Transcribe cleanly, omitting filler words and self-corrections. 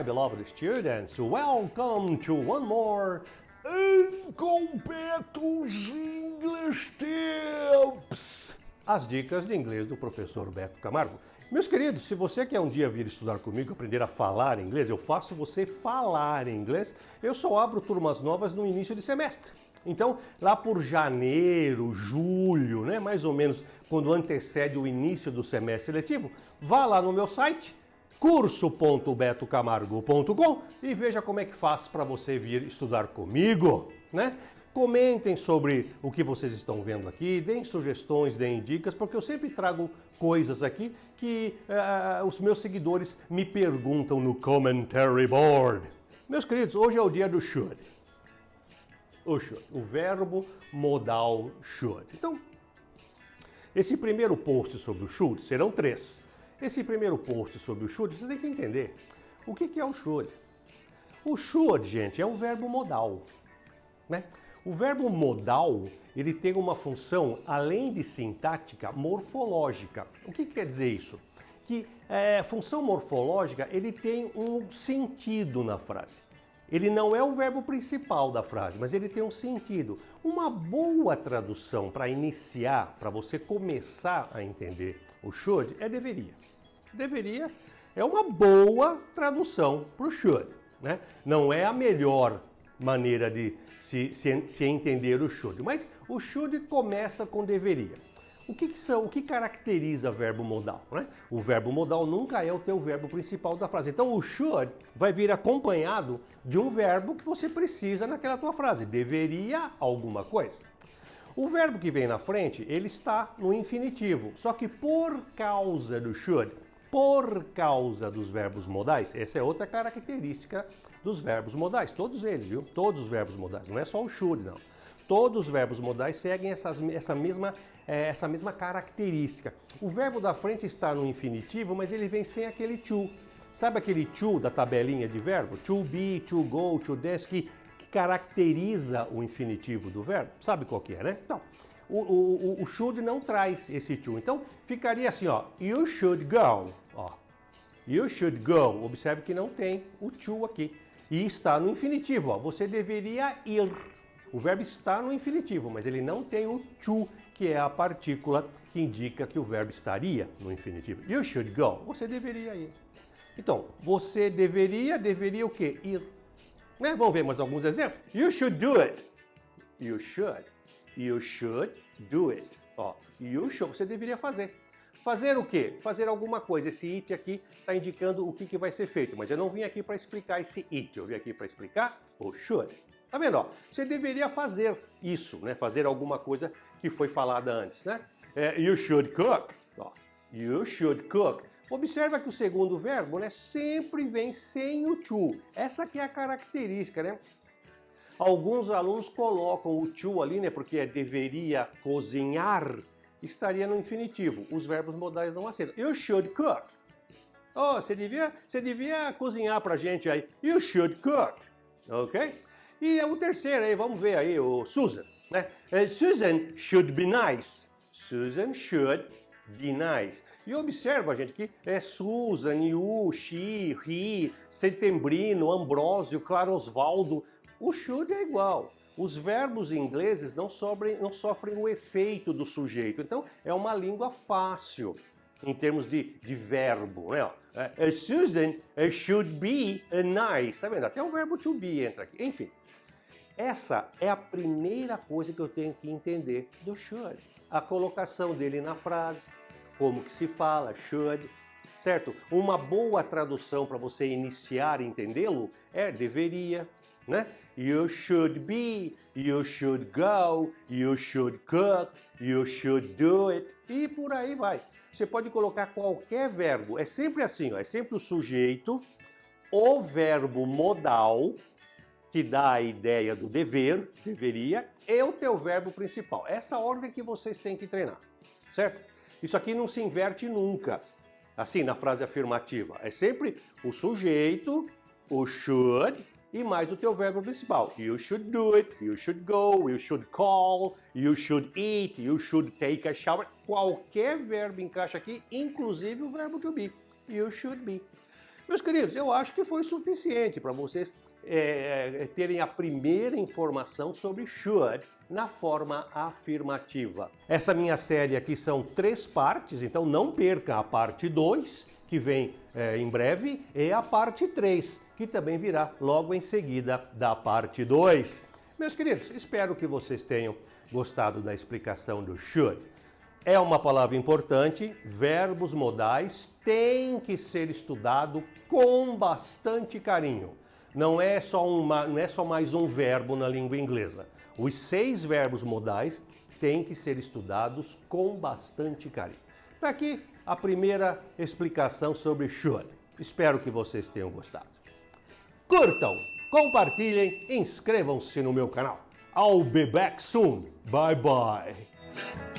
my beloved students, welcome to one more Incompletos English Tips. As dicas de inglês do professor Beto Camargo. Meus queridos, se você quer um dia vir estudar comigo, aprender a falar inglês, eu faço você falar inglês, eu só abro turmas novas no início de semestre. Então, lá por janeiro, julho, né, mais ou menos quando antecede o início do semestre letivo, vá lá no meu site, curso.betocamargo.com e veja como é que faz para você vir estudar comigo, né? Comentem sobre o que vocês estão vendo aqui, deem sugestões, deem dicas, porque eu sempre trago coisas aqui que os meus seguidores me perguntam no commentary board. Meus queridos, hoje é o dia do should. O verbo modal should. Então, esse primeiro post sobre o should, serão 3. Esse primeiro post sobre o should, vocês têm que entender o que é o should. O should, gente, é um verbo modal, né? O verbo modal, ele tem uma função, além de sintática, morfológica. O que quer dizer isso? Que função morfológica, ele tem um sentido na frase. Ele não é o verbo principal da frase, mas ele tem um sentido. Uma boa tradução para iniciar, para você começar a entender o should, é deveria. Deveria é uma boa tradução para o should, né? Não é a melhor maneira de se entender o should, mas o should começa com deveria. O que caracteriza verbo modal, né? O verbo modal nunca é o teu verbo principal da frase. Então o should vai vir acompanhado de um verbo que você precisa naquela tua frase. Deveria alguma coisa. O verbo que vem na frente, ele está no infinitivo. Só que por causa do should, por causa dos verbos modais, essa é outra característica dos verbos modais. Todos eles, viu? Todos os verbos modais. Não é só o should, não. Todos os verbos modais seguem essa mesma característica. O verbo da frente está no infinitivo, mas ele vem sem aquele to. Sabe aquele to da tabelinha de verbo? To be, to go, to dance, que caracteriza o infinitivo do verbo. Sabe qual que é, né? Então, o should não traz esse to. Então, ficaria assim, ó. You should go. Ó. You should go. Observe que não tem o to aqui. E está no infinitivo, ó. Você deveria ir. O verbo está no infinitivo, mas ele não tem o to, que é a partícula que indica que o verbo estaria no infinitivo. You should go. Você deveria ir. Então, você deveria o quê? Ir. Né? Vamos ver mais alguns exemplos. You should do it. You should. You should do it. Ó, you should, você deveria fazer. Fazer o quê? Fazer alguma coisa. Esse it aqui está indicando o que vai ser feito, mas eu não vim aqui para explicar esse it, eu vim aqui para explicar o should. Tá vendo? Ó, você deveria fazer isso, né? Fazer alguma coisa que foi falada antes, né? You should cook. Ó, you should cook. Observa que o segundo verbo, né, sempre vem sem o to. Essa aqui é a característica, né? Alguns alunos colocam o to ali, né, porque deveria cozinhar, estaria no infinitivo. Os verbos modais não aceitam. You should cook. Oh, você devia cozinhar pra gente aí. You should cook. Ok? E o terceiro aí, vamos ver aí, o Susan, né? Susan should be nice. Susan should be nice. E observa, gente, que Susan, you, she, he, Setembrino, Ambrósio, Claro Osvaldo. O should é igual. Os verbos ingleses não sofrem o efeito do sujeito. Então, é uma língua fácil em termos de verbo, né? Susan should be nice. Tá vendo? Até o verbo to be entra aqui. Enfim, essa é a primeira coisa que eu tenho que entender do should. A colocação dele na frase, como que se fala, should, certo? Uma boa tradução para você iniciar a entendê-lo é deveria, né? You should be, you should go, you should cook, you should do it, e por aí vai. Você pode colocar qualquer verbo, é sempre assim, ó, é sempre o sujeito, o verbo modal, que dá a ideia do dever, deveria, e o teu verbo principal. Essa ordem que vocês têm que treinar, certo? Isso aqui não se inverte nunca, assim, na frase afirmativa. É sempre o sujeito, o should, e mais o teu verbo principal. You should do it, you should go, you should call, you should eat, you should take a shower. Qualquer verbo encaixa aqui, inclusive o verbo to be. You should be. Meus queridos, eu acho que foi suficiente para vocês terem a primeira informação sobre should na forma afirmativa. Essa minha série aqui são 3 partes, então não perca a parte 2, que vem em breve, e a parte 3, que também virá logo em seguida da parte 2. Meus queridos, espero que vocês tenham gostado da explicação do should. É uma palavra importante, verbos modais têm que ser estudado com bastante carinho. Não é só mais um verbo na língua inglesa. Os 6 verbos modais têm que ser estudados com bastante carinho. Está aqui a primeira explicação sobre should. Espero que vocês tenham gostado. Curtam, compartilhem, inscrevam-se no meu canal. I'll be back soon. Bye bye.